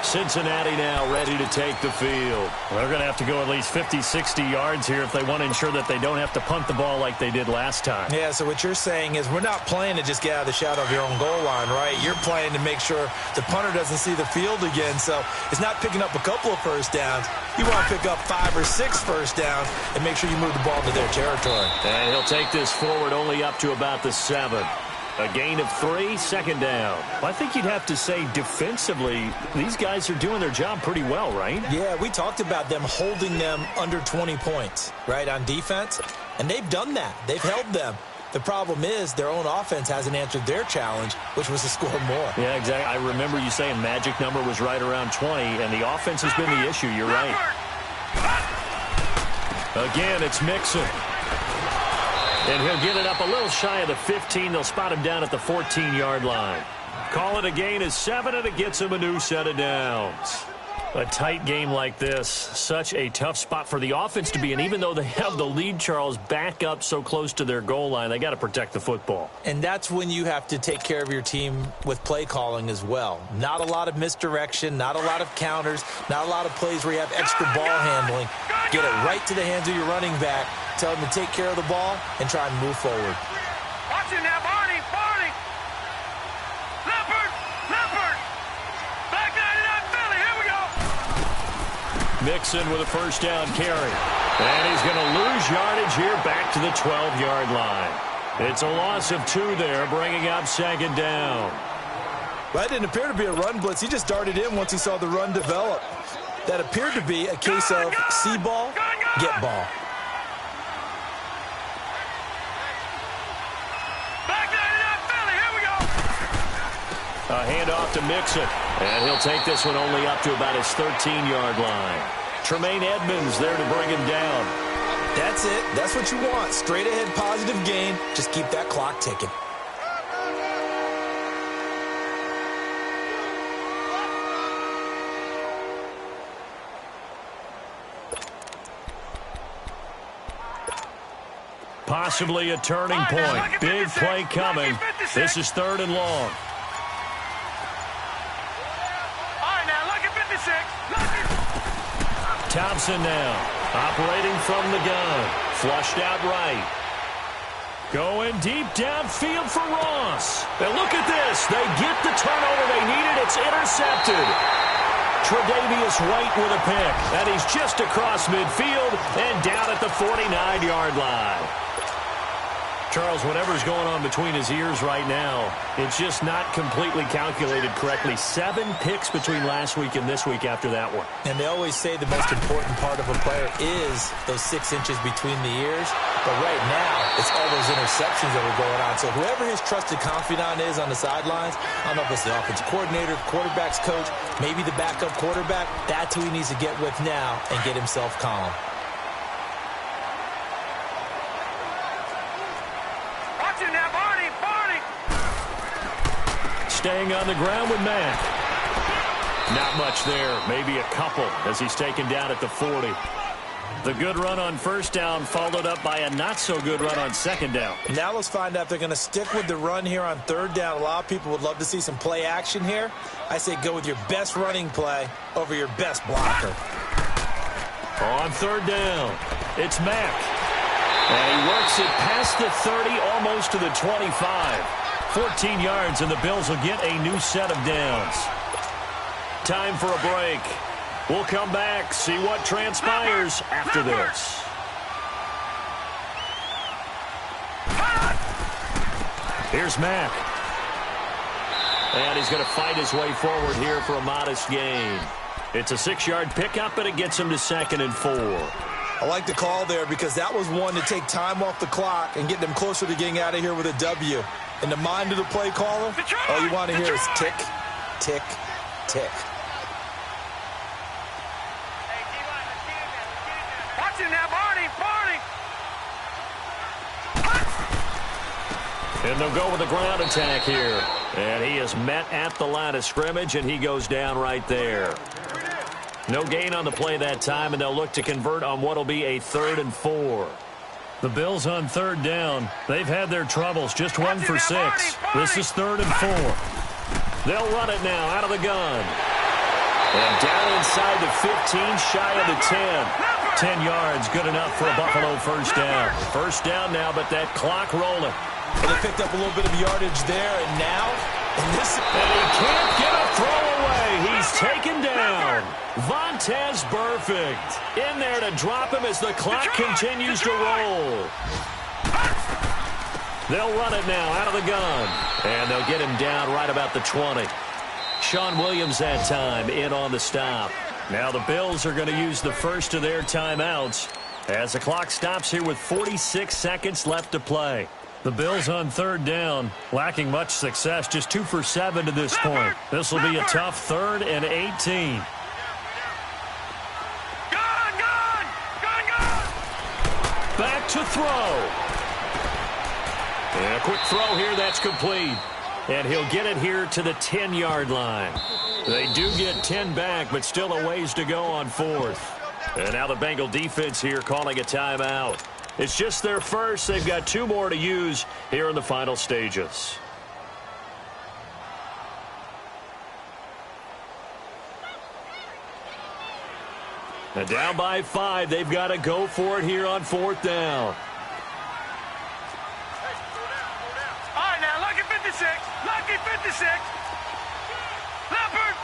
Cincinnati now ready to take the field. They're going to have to go at least 50, 60 yards here if they want to ensure that they don't have to punt the ball like they did last time. Yeah, so what you're saying is we're not playing to just get out of the shadow of your own goal line, right? You're playing to make sure the punter doesn't see the field again. So it's not picking up a couple of first downs. You want to pick up 5 or 6 first downs and make sure you move the ball to their territory. And he'll take this forward only up to about the 7. A gain of 3, 2nd down. Well, I think you'd have to say defensively, these guys are doing their job pretty well, right? Yeah, we talked about them holding them under 20 points, right, on defense. And they've done that. They've held them. The problem is their own offense hasn't answered their challenge, which was to score more. Yeah, exactly. I remember you saying magic number was right around 20, and the offense has been the issue. You're right. Again, it's Mixon. And he'll get it up a little shy of the 15. They'll spot him down at the 14-yard line. Call it a gain of 7, and it gets him a new set of downs. A tight game like this, such a tough spot for the offense to be in. Even though they have the lead, Charles, back up so close to their goal line, they got to protect the football. And that's when you have to take care of your team with play calling as well. Not a lot of misdirection, not a lot of counters, not a lot of plays where you have extra ball handling. Get it right to the hands of your running back. Tell him to take care of the ball and try and move forward. Watch it now, Barney! Leopard! Back 99 Philly, here we go! Mixon with a first down carry. And he's going to lose yardage here back to the 12-yard line. It's a loss of 2 there, bringing up 2nd down. That didn't appear to be a run blitz. He just darted in once he saw the run develop. That appeared to be a case of see ball, get ball. A handoff to Mixon. And he'll take this one only up to about his 13-yard line. Tremaine Edmonds there to bring him down. That's it. That's what you want. Straight ahead positive gain. Just keep that clock ticking. Possibly a turning point. Big play coming. This is 3rd and long. Thompson now, operating from the gun. Flushed out right. Going deep downfield for Ross. And look at this. They get the turnover they needed. It's intercepted. Tre'Davious White with a pick. And he's just across midfield and down at the 49-yard line. Charles, whatever's going on between his ears right now, it's just not completely calculated correctly. 7 picks between last week and this week after that one. And they always say the most important part of a player is those 6 inches between the ears. But right now, it's all those interceptions that are going on. So whoever his trusted confidant is on the sidelines, I don't know if it's the offensive coordinator, quarterback's coach, maybe the backup quarterback, that's who he needs to get with now and get himself calm. Staying on the ground with Mack. Not much there. Maybe a couple as he's taken down at the 40. The good run on first down followed up by a not-so-good run on second down. Now let's find out if they're going to stick with the run here on third down. A lot of people would love to see some play action here. I say go with your best running play over your best blocker. On third down, it's Mack. And he works it past the 30, almost to the 25. 14 yards, and the Bills will get a new set of downs. Time for a break. We'll come back, see what transpires after this. Here's Mack. And he's going to fight his way forward here for a modest gain. It's a 6-yard pickup, and it gets him to 2nd and 4. I like the call there because that was one to take time off the clock and get them closer to getting out of here with a W. In the mind of the play caller, all you want to hear is tick, tick, tick. Watch it now, Barney. And they'll go with the ground attack here. And he is met at the line of scrimmage, and he goes down right there. No gain on the play that time, and they'll look to convert on what will be a 3rd and 4. The Bills on third down. They've had their troubles. Just 1 for 6. This is 3rd and 4. They'll run it now out of the gun. And down inside the 15, shy of the 10. 10 yards, good enough for a Buffalo first down. First down now, but that clock rolling. Well, they picked up a little bit of yardage there, and now... And he can't get a throw away. He's taken down. Vontaze Burfict in there to drop him as the clock continues to roll. They'll run it now out of the gun. And they'll get him down right about the 20. Sean Williams that time in on the stop. Now the Bills are going to use the first of their timeouts as the clock stops here with 46 seconds left to play. The Bills on third down, lacking much success, just 2 for 7 to this point. This will be a tough 3rd and 18. Back to throw. And a quick throw here, that's complete. And he'll get it here to the 10-yard line. They do get 10 back, but still a ways to go on 4th. And now the Bengal defense here calling a timeout. It's just their first. They've got 2 more to use here in the final stages. And down by 5. They've got to go for it here on 4th down. All right, now, lucky 56. Lucky 56. Leopard.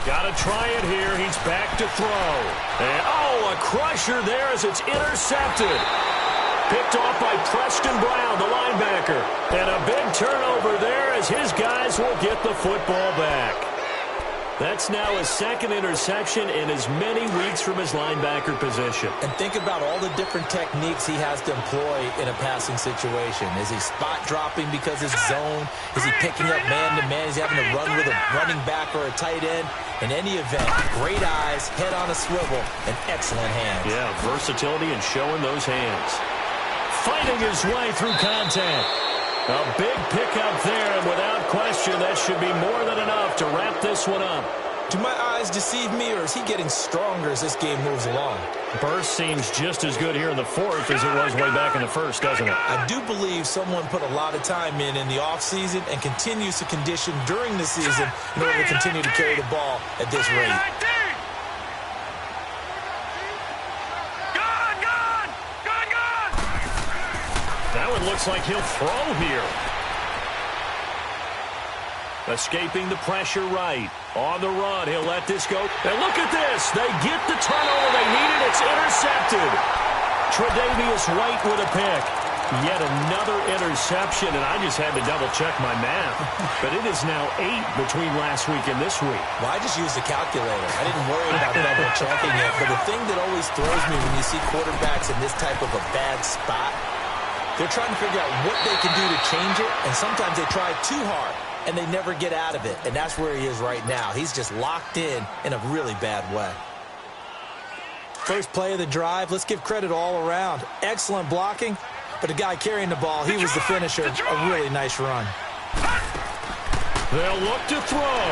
Got to try it here. He's back to throw. And, a crusher there as it's intercepted. Picked off by Preston Brown, the linebacker. And a big turnover there as his guys will get the football back. That's now his 2nd interception in as many weeks from his linebacker position. And think about all the different techniques he has to employ in a passing situation. Is he spot dropping because it's zone? Is he picking up man-to-man? Is he having to run with a running back or a tight end? In any event, great eyes, head on a swivel, and excellent hands. Yeah, versatility and showing those hands. Fighting his way through contact. A big pickup there, and without question, that should be more than enough to wrap this one up. Do my eyes deceive me, or is he getting stronger as this game moves along? Burst seems just as good here in the 4th as it was way back in the 1st, doesn't it? I do believe someone put a lot of time in the offseason and continues to condition during the season in order to continue to carry the ball at this rate. Looks like he'll throw here. Escaping the pressure right. On the run, he'll let this go. And look at this. They get the turnover they needed. It's intercepted. Tre'Davious White with a pick. Yet another interception, and I just had to double-check my math. But it is now 8 between last week and this week. Well, I just used the calculator. I didn't worry about double-checking it. But the thing that always throws me when you see quarterbacks in this type of a bad spot, they're trying to figure out what they can do to change it, and sometimes they try too hard, and they never get out of it. And that's where he is right now. He's just locked in a really bad way. First play of the drive, let's give credit all around. Excellent blocking. But the guy carrying the ball, he was the finisher. A really nice run. They'll look to throw.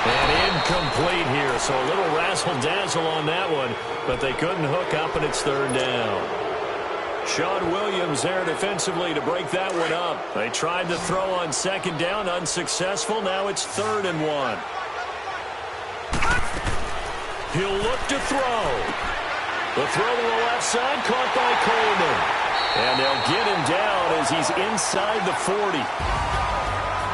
And incomplete here. So a little razzle-dazzle on that one. But they couldn't hook up, and it's third down. Sean Williams there defensively to break that one up. They tried to throw on second down. Unsuccessful. Now it's 3rd and 1. He'll look to throw. The throw to the left side, caught by Coleman. And they'll get him down as he's inside the 40.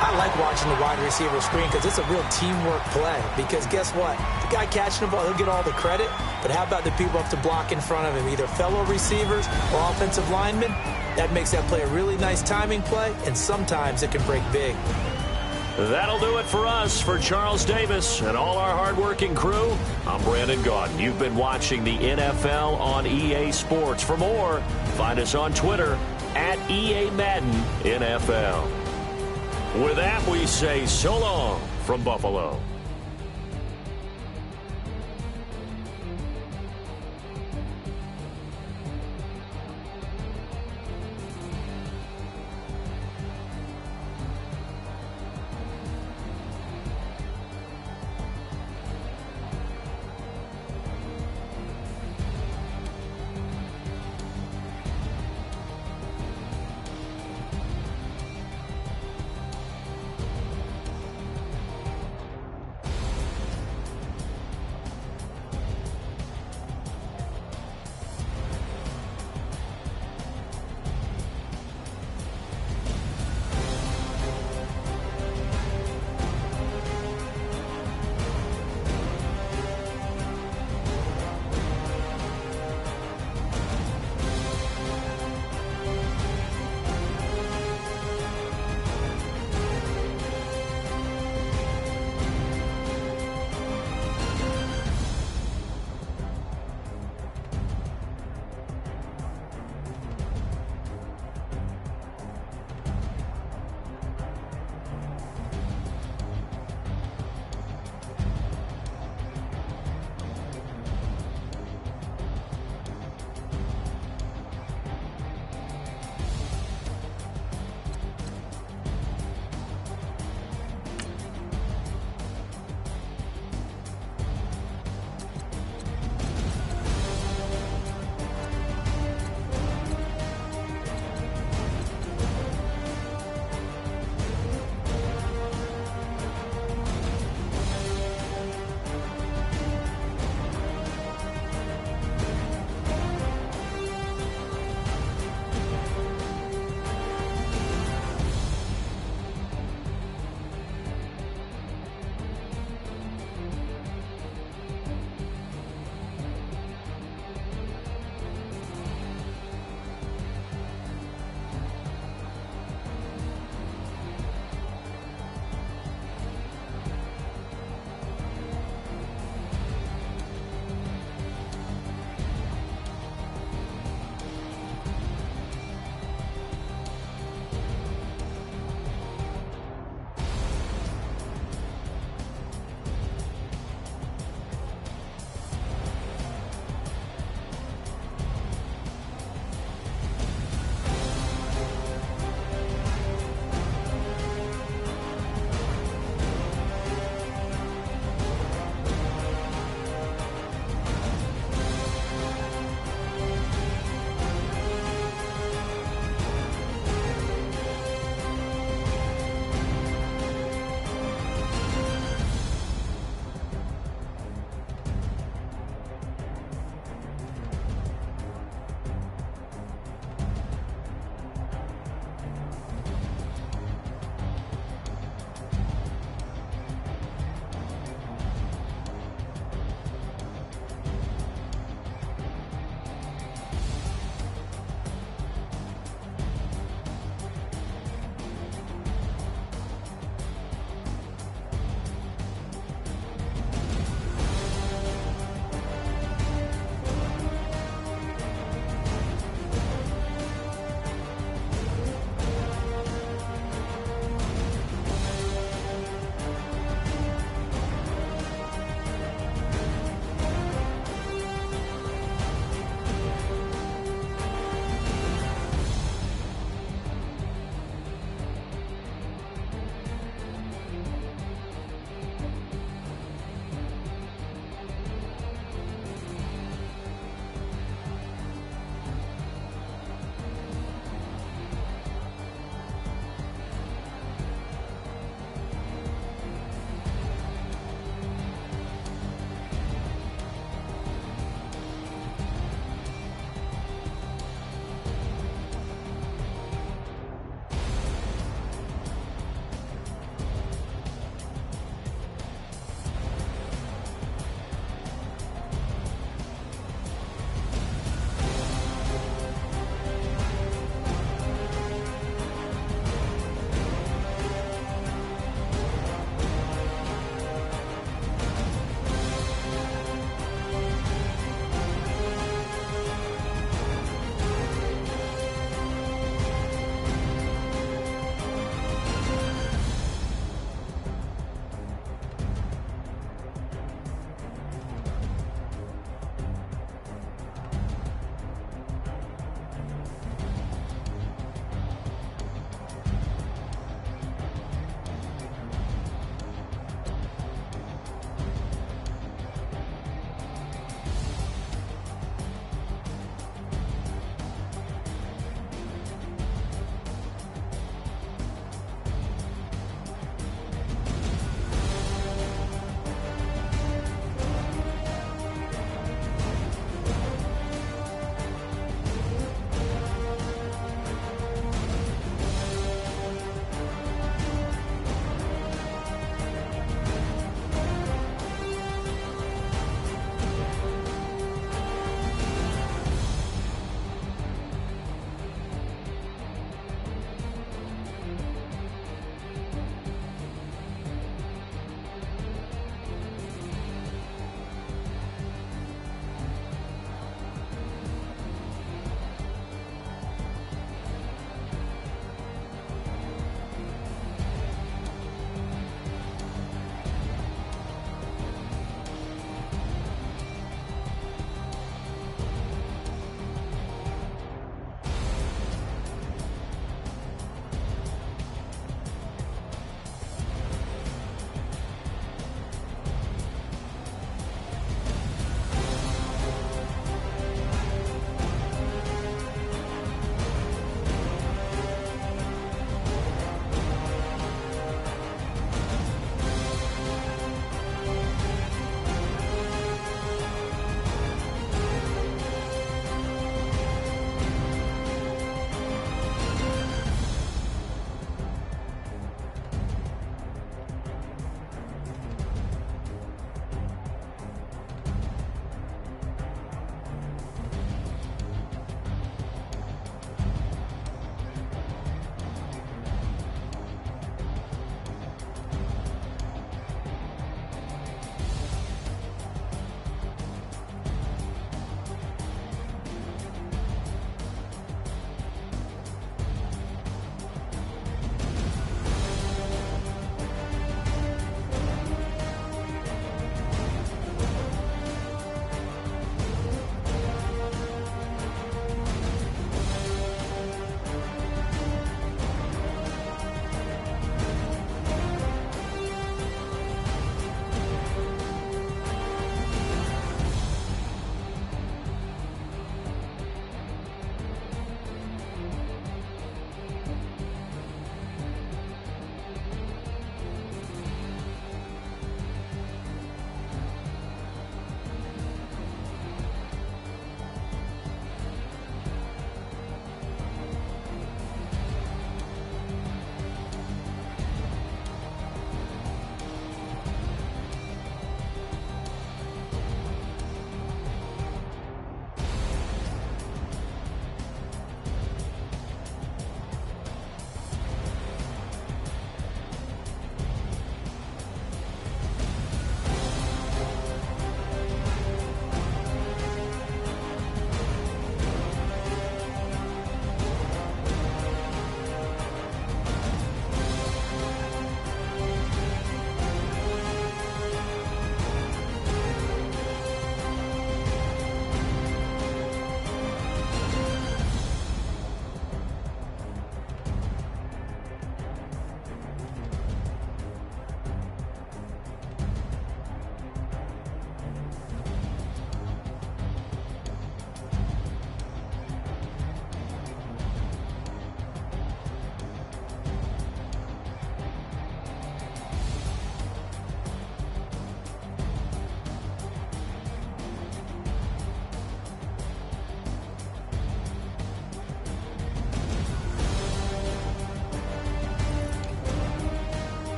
I like watching the wide receiver screen because it's a real teamwork play. Because guess what? The guy catching the ball, he'll get all the credit. But how about the people up to block in front of him, either fellow receivers or offensive linemen? That makes that play a really nice timing play, and sometimes it can break big. That'll do it for us. For Charles Davis and all our hardworking crew, I'm Brandon Gaudin. You've been watching the NFL on EA Sports. For more, find us on Twitter at EA Madden NFL. With that, we say so long from Buffalo.